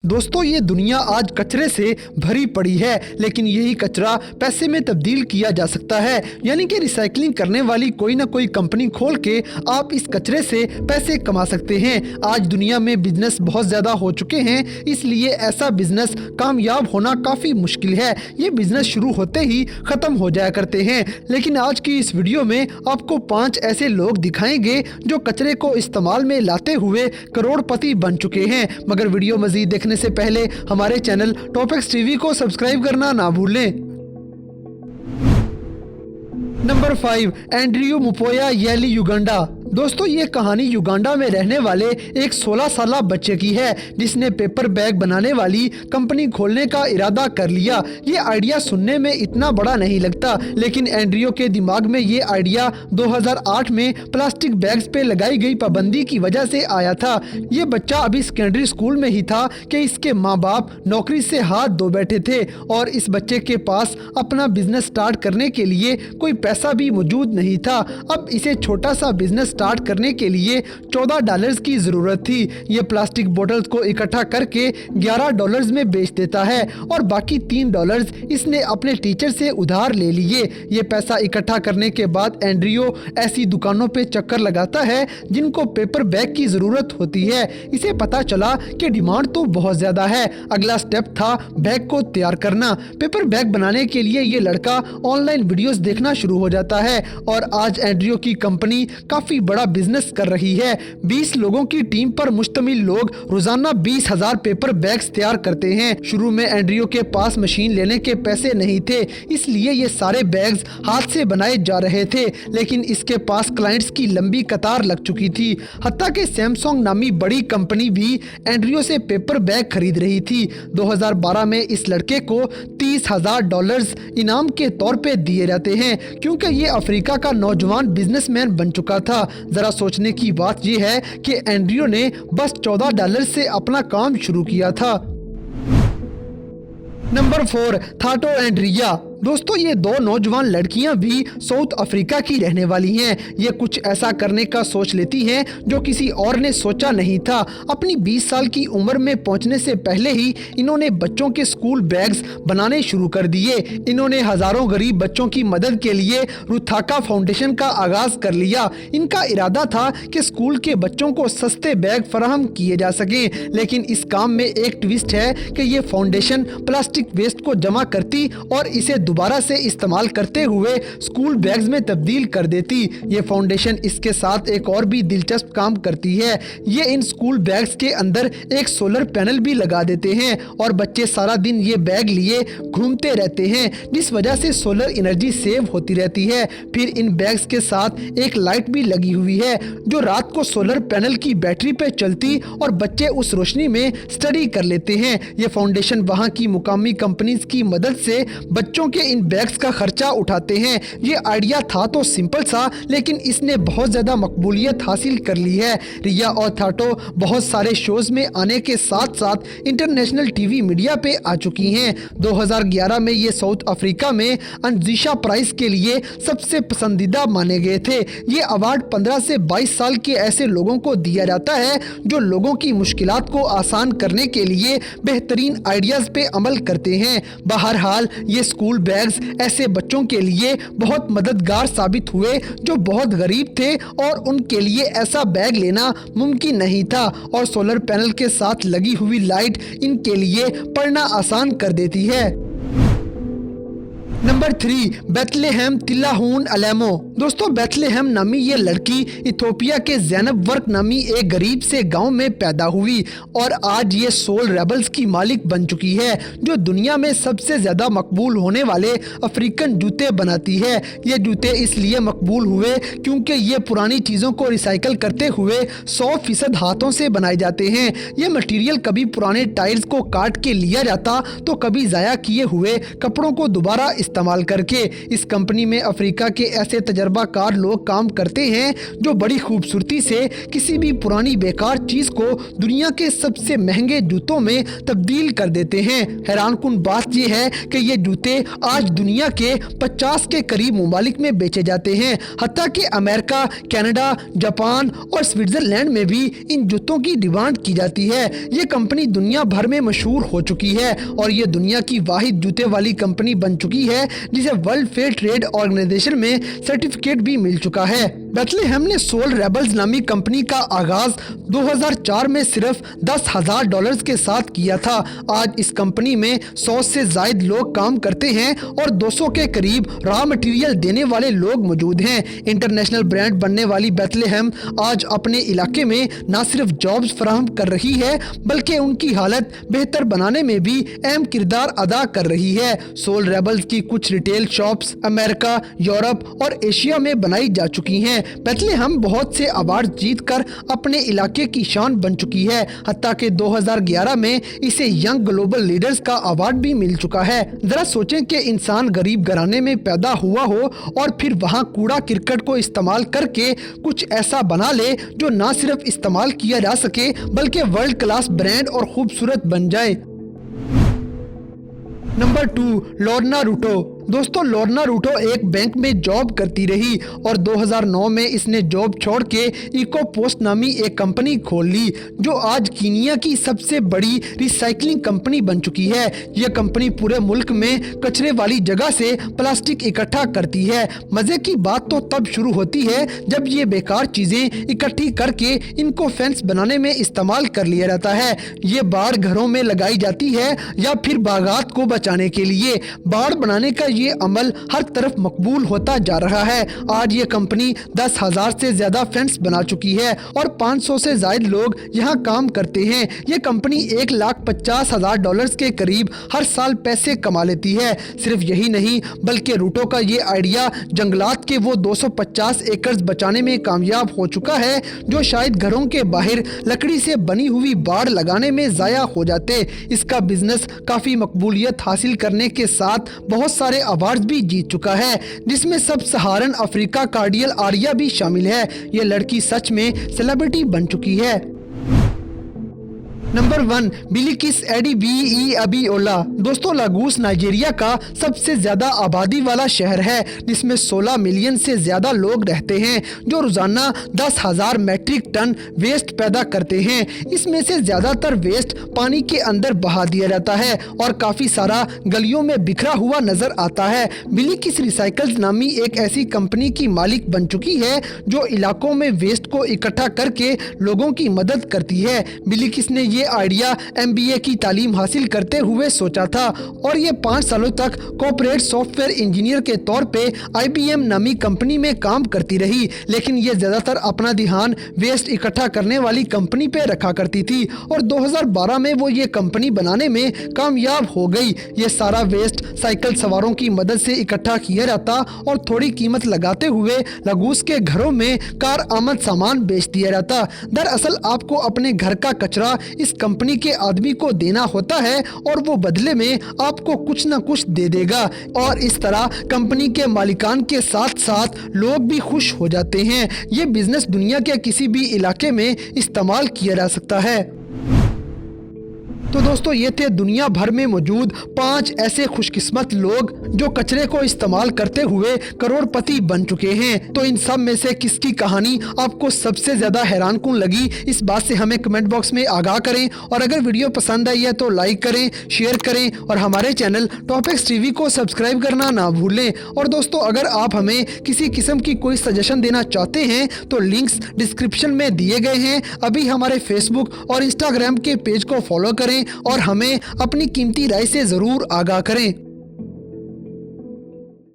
दोस्तों, ये दुनिया आज कचरे से भरी पड़ी है, लेकिन यही कचरा पैसे में तब्दील किया जा सकता है। यानी कि रिसाइकलिंग करने वाली कोई ना कोई कंपनी खोल के आप इस कचरे से पैसे कमा सकते हैं। आज दुनिया में बिजनेस बहुत ज़्यादा हो चुके हैं, इसलिए ऐसा बिजनेस कामयाब होना काफ़ी मुश्किल है। ये बिजनेस शुरू होते ही ख़त्म हो जाया करते हैं। लेकिन आज की इस वीडियो में आपको 5 ऐसे लोग दिखाएंगे जो कचरे को इस्तेमाल में लाते हुए करोड़पति बन चुके हैं। मगर वीडियो मज़ीद देखने से पहले हमारे चैनल टॉपिक्स टीवी को सब्सक्राइब करना ना भूलें। नंबर 5, एंड्रियो मुपोया येली, युगांडा। दोस्तों, ये कहानी युगांडा में रहने वाले एक 16 साला बच्चे की है जिसने पेपर बैग बनाने वाली कंपनी खोलने का इरादा कर लिया। ये आइडिया सुनने में इतना बड़ा नहीं लगता, लेकिन एंड्रियो के दिमाग में ये आइडिया 2008 में प्लास्टिक बैग्स पे लगाई गई पाबंदी की वजह से आया था। ये बच्चा अभी सेकेंडरी स्कूल में ही था कि इसके माँ बाप नौकरी से हाथ धो बैठे थे और इस बच्चे के पास अपना बिजनेस स्टार्ट करने के लिए कोई पैसा भी मौजूद नहीं था। अब इसे छोटा सा बिजनेस स्टार्ट करने के लिए $14 की जरूरत थी। ये प्लास्टिक बोतल्स को इकट्ठा करके $11 में बेच देता है और बाकी $3 इसने अपने टीचर से उधार ले लिए। ये पैसा इकट्ठा करने के बाद एंड्रियो ऐसी दुकानों पे चक्कर लगाता है जिनको पेपर बैग की जरूरत होती है। इसे पता चला कि डिमांड तो बहुत ज्यादा है। अगला स्टेप था बैग को तैयार करना। पेपर बैग बनाने के लिए ये लड़का ऑनलाइन वीडियोस देखना शुरू हो जाता है और आज एंड्रियो की कंपनी काफी बड़ा बिजनेस कर रही है। 20 लोगों की टीम पर मुश्तमिल लोग रोजाना 20,000 पेपर बैग्स तैयार करते हैं। शुरू में एंड्रियो के पास मशीन लेने के पैसे नहीं थे, इसलिए ये सारे बैग्स हाथ से बनाए जा रहे थे। लेकिन इसके पास क्लाइंट्स की लंबी कतार लग चुकी थी। हत्ता कि सैमसंग नामी बड़ी कंपनी भी एंड्रियो से पेपर बैग खरीद रही थी। 2012 में इस लड़के को $30,000 इनाम के तौर पे दिए जाते हैं क्योंकि ये अफ्रीका का नौजवान बिजनेसमैन बन चुका था। जरा सोचने की बात यह है कि एंड्रियो ने बस $14 से अपना काम शुरू किया था। नंबर 4, थाटो एंड रिया। दोस्तों, ये 2 नौजवान लड़कियां भी साउथ अफ्रीका की रहने वाली हैं। ये कुछ ऐसा करने का सोच लेती हैं जो किसी और ने सोचा नहीं था। अपनी 20 साल की उम्र में पहुंचने से पहले ही इन्होंने बच्चों के स्कूल बैग्स बनाने शुरू कर दिए। इन्होंने हजारों गरीब बच्चों की मदद के लिए रुथाका फाउंडेशन का आगाज कर लिया। इनका इरादा था कि स्कूल के बच्चों को सस्ते बैग फराहम किए जा सकें। लेकिन इस काम में एक ट्विस्ट है कि ये फाउंडेशन प्लास्टिक वेस्ट को जमा करती और इसे दोबारा से इस्तेमाल करते हुए स्कूल बैग्स में तब्दील कर देती। ये फाउंडेशन इसके साथ एक और भी दिलचस्प काम करती है। ये इन स्कूल बैग्स के अंदर एक सोलर पैनल भी लगा देते हैं और बच्चे सारा दिन ये बैग लिए घूमते रहते हैं, जिस वजह से सोलर एनर्जी सेव होती रहती है। फिर इन बैग्स के साथ एक लाइट भी लगी हुई है जो रात को सोलर पैनल की बैटरी पे चलती और बच्चे उस रोशनी में स्टडी कर लेते हैं। ये फाउंडेशन वहाँ की मुकामी कंपनीज की मदद से बच्चों के इन बैग्स का खर्चा उठाते हैं। ये आइडिया था तो सिंपल सा, लेकिन इसने बहुत ज्यादा मकबूलियत हासिल कर ली है। रिया और थाटो बहुत सारे शोज में आने के साथ साथ इंटरनेशनल टीवी मीडिया पे आ चुकी हैं। 2011 में ये साउथ अफ्रीका में अंजीशा प्राइज के लिए सबसे पसंदीदा माने गए थे। ये अवार्ड 15 से 22 साल के ऐसे लोगों को दिया जाता है जो लोगों की मुश्किलात को आसान करने के लिए बेहतरीन आइडियाज पे अमल करते हैं। बहरहाल ये स्कूल बैग्स ऐसे बच्चों के लिए बहुत मददगार साबित हुए जो बहुत गरीब थे और उनके लिए ऐसा बैग लेना मुमकिन नहीं था और सोलर पैनल के साथ लगी हुई लाइट इनके लिए पढ़ना आसान कर देती है। Number 3, Bethlehem Tilahun Alemu. दोस्तों, बेथलेहम नामी ये लड़की इथियोपिया के ज़ैनब वर्क नामी एक गरीब से गांव में पैदा हुई और आज ये सोल रेबल्स की मालिक बन चुकी है जो दुनिया में सबसे ज़्यादा मकबूल होने वाले अफ्रीकन जूते बनाती है। ये जूते इसलिए मकबूल हुए क्योंकि ये पुरानी चीज़ों को रिसाइकल करते हुए 100% हाथों से बनाए जाते हैं। ये मटेरियल कभी पुराने टायर्स को काट के लिया जाता तो कभी ज़ाया किए हुए कपड़ों को दोबारा इस्तेमाल इस्तेमाल करके। इस कंपनी में अफ्रीका के ऐसे तजर्बाकार लोग काम करते हैं जो बड़ी खूबसूरती से किसी भी पुरानी बेकार चीज को दुनिया के सबसे महंगे जूतों में तब्दील कर देते हैं। हैरानकुन बात यह है कि ये जूते आज दुनिया के 50 के करीब मुमालिक में बेचे जाते हैं। हत्ता कि अमेरिका, कनाडा, जापान और स्विट्जरलैंड में भी इन जूतों की डिमांड की जाती है। ये कंपनी दुनिया भर में मशहूर हो चुकी है और ये दुनिया की वाहिद जूते वाली कंपनी बन चुकी है जिसे वर्ल्ड फेयर ट्रेड ऑर्गेनाइजेशन में सर्टिफिकेट भी मिल चुका है। बेथलेहेम ने सोल रेबल्स नामी कंपनी का आगाज 2004 में सिर्फ $10,000 के साथ किया था। आज इस कंपनी में 100 से ज्यादा लोग काम करते हैं और 200 के करीब रॉ मटेरियल देने वाले लोग मौजूद हैं। इंटरनेशनल ब्रांड बनने वाली बेथलेहेम आज अपने इलाके में न सिर्फ जॉब्स फराहम कर रही है बल्कि उनकी हालत बेहतर बनाने में भी अहम किरदार अदा कर रही है। सोल रेबल्स की कुछ रिटेल शॉप्स अमेरिका, यूरोप और एशिया में बनाई जा चुकी हैं। बेथलेहेम बहुत से अवार्ड जीतकर अपने इलाके की शान बन चुकी है। हत्ता कि 2011 में इसे यंग ग्लोबल लीडर्स का अवार्ड भी मिल चुका है। जरा सोचें कि इंसान गरीब घराने में पैदा हुआ हो और फिर वहां कूड़ा करकट को इस्तेमाल करके कुछ ऐसा बना ले जो न सिर्फ इस्तेमाल किया जा सके बल्कि वर्ल्ड क्लास ब्रांड और खूबसूरत बन जाए। नंबर 2, लॉर्ना रूटो। दोस्तों, लॉर्ना रूटो एक बैंक में जॉब करती रही और 2009 में इसने जॉब छोड़ के इको पोस्ट नामी एक कंपनी खोल ली जो आज कीनिया की सबसे बड़ी रिसाइकलिंग कंपनी बन चुकी है। यह कंपनी पूरे मुल्क में कचरे वाली जगह से प्लास्टिक इकट्ठा करती है। मजे की बात तो तब शुरू होती है जब ये बेकार चीजें इकट्ठी करके इनको फेंस बनाने में इस्तेमाल कर लिया जाता है। ये बाड़ घरों में लगाई जाती है या फिर बागात को बचाने के लिए। बाड़ बनाने का ये अमल हर तरफ मकबूल होता जा रहा है। आज ये कंपनी 10,000 से ज्यादा फेंस बना चुकी है और 500 से ज्यादा लोग यहाँ काम करते हैं। ये कंपनी $1,50,000 के करीब हर साल पैसे कमा लेती है। सिर्फ यही नहीं बल्कि रूटो का ये आइडिया जंगलात के वो 250 एकड़ बचाने में कामयाब हो चुका है जो शायद घरों के बाहर लकड़ी से बनी हुई बाड़ लगाने में जाया हो जाते। इसका बिजनेस काफी मकबूलियत हासिल करने के साथ बहुत सारे अवार्ड भी जीत चुका है जिसमें सब सहारन अफ्रीका कार्डियल आर्या भी शामिल है। ये लड़की सच में सेलिब्रिटी बन चुकी है। Number 1, Bilikiss Adebiyi Abiola. दोस्तों, लागोस नाइजीरिया का सबसे ज्यादा आबादी वाला शहर है जिसमें 16 मिलियन से ज्यादा लोग रहते हैं जो रोजाना 10,000 मैट्रिक टन वेस्ट पैदा करते हैं। इसमें से ज्यादातर वेस्ट पानी के अंदर बहा दिया जाता है और काफी सारा गलियों में बिखरा हुआ नजर आता है। बिलिकिस रिसाइकल्स नामी एक ऐसी कंपनी की मालिक बन चुकी है जो इलाकों में वेस्ट को इकट्ठा करके लोगों की मदद करती है। बिलिकिस ने ये आइडिया MBA की तालीम हासिल करते हुए सोचा था और ये 5 सालों तक कॉर्पोरेट सॉफ्टवेयर इंजीनियर के तौर पे IBM नामी कंपनी में काम करती रही, लेकिन ये ज्यादातर अपना ध्यान वेस्ट इकट्ठा करने वाली कंपनी पे रखा करती थी और 2012 में वो ये कंपनी बनाने में कामयाब हो गई। ये सारा वेस्ट साइकिल सवारों की मदद से इकट्ठा किया जाता और थोड़ी कीमत लगाते हुए लागोस के घरों में कार आमद सामान बेच दिया जाता। दरअसल आपको अपने घर का कचरा इस कंपनी के आदमी को देना होता है और वो बदले में आपको कुछ न कुछ दे देगा और इस तरह कंपनी के मालिकान के साथ साथ लोग भी खुश हो जाते हैं। ये बिजनेस दुनिया के किसी भी इलाके में इस्तेमाल किया जा सकता है। तो दोस्तों, ये थे दुनिया भर में मौजूद 5 ऐसे खुशकिस्मत लोग जो कचरे को इस्तेमाल करते हुए करोड़पति बन चुके हैं। तो इन सब में से किसकी कहानी आपको सबसे ज्यादा हैरानकुन लगी, इस बात से हमें कमेंट बॉक्स में आगाह करें और अगर वीडियो पसंद आई है तो लाइक करें, शेयर करें और हमारे चैनल टॉपिक्स टीवी को सब्सक्राइब करना ना भूलें। और दोस्तों, अगर आप हमें किसी किस्म की कोई सजेशन देना चाहते हैं तो लिंक्स डिस्क्रिप्शन में दिए गए हैं। अभी हमारे फेसबुक और इंस्टाग्राम के पेज को फॉलो करें और हमें अपनी कीमती राय से जरूर आगाह करें।